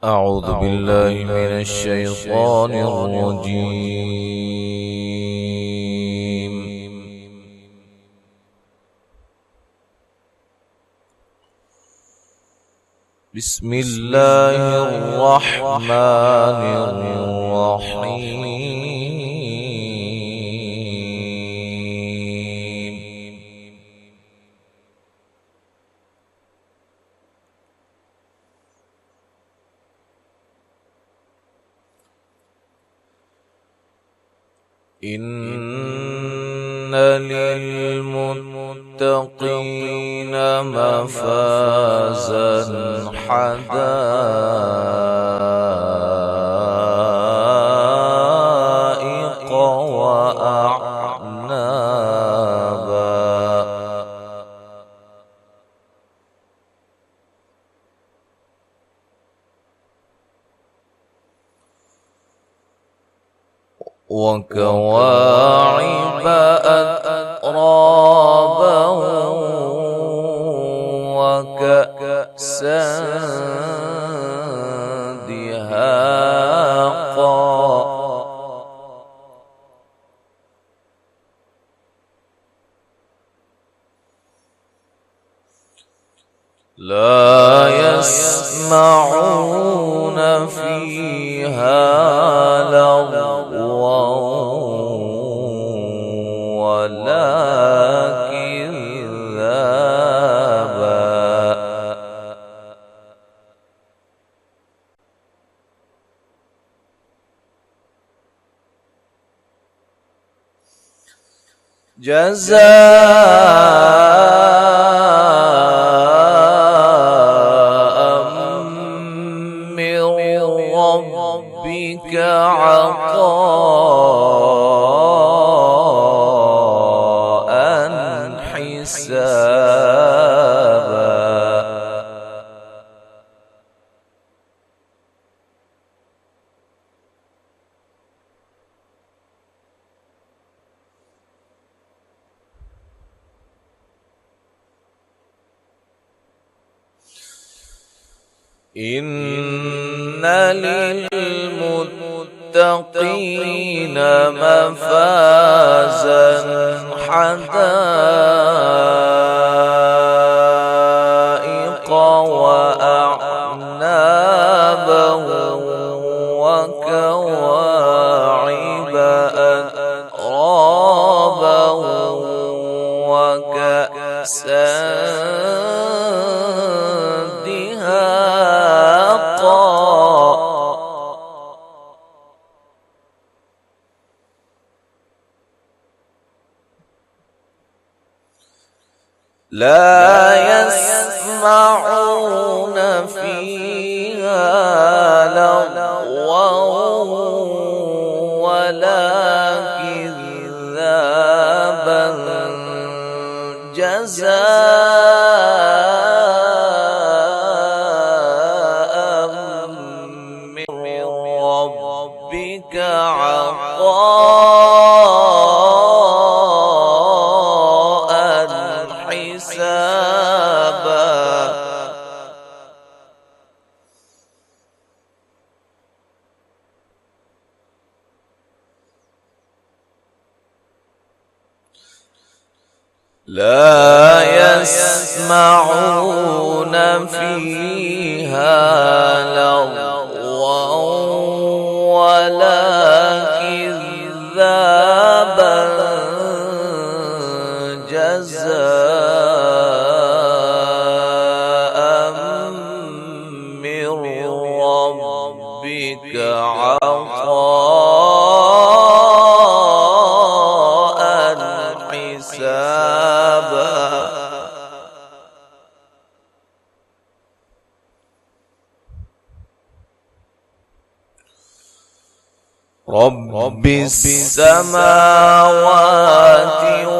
أعوذ بالله من الشيطان الرجيم. بسم الله الرحمن الرحيم. إن للمتقين مفازا حدائق وأعنابا وكواعب أترابا وكأسا دهاقا لا يسمعون فيها لغوا ولا كذابا جزاء من ربك عطاء حسابا إن للمتقين مفازا حدائق وأعنابا وكواعب أترابا وكأسا لا يسمعون فيها لغوا ولا كذابا جزاء من ربك عطاء حسابا لا يسمعون فيها لغوا ولا كذابا جزاء من ربك عطاء حسابا رب السماوات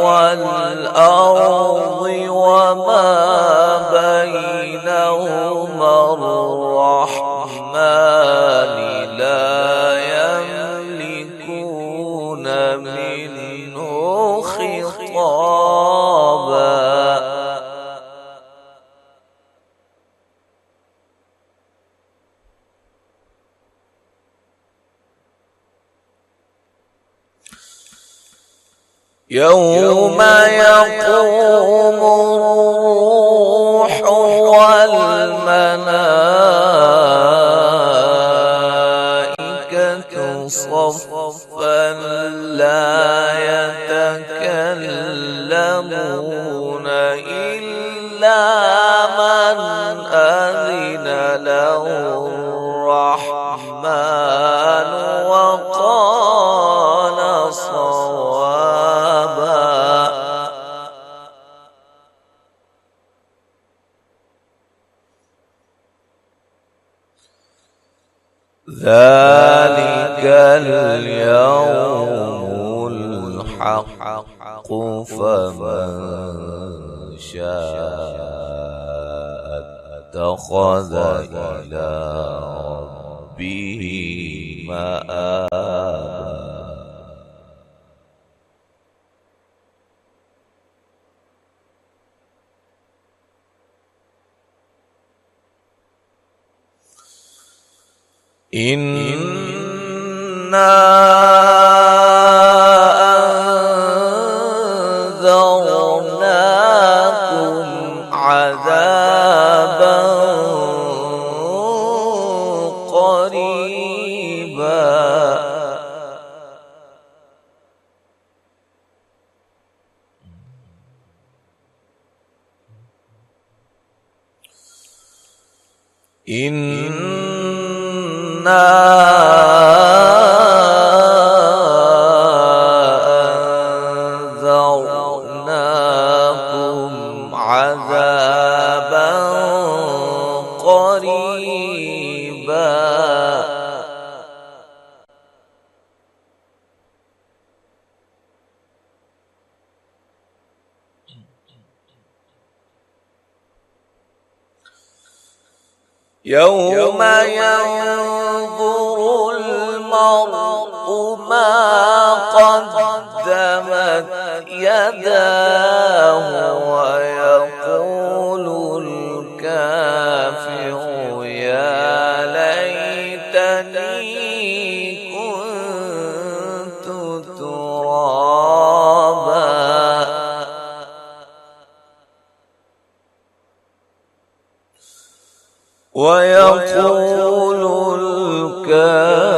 والأرض وما بينهما الرحمن لا يملكون منه خطابا يوم يقوم الروح والملائكة صفا لا يتكلمون إلا من أذن له الرحمن وقال صوابا. ذلك اليوم الحق فمن شاء اتخذ إلى ربه مآبا. إنا أنذرناكم عذابا قريبا. إنا أنذرناكم عذابا قريبا. يوم ينظر المرء ما قدمت يداه ويقول الكافر يا ليتني كنت ترابا. ويقول الكافر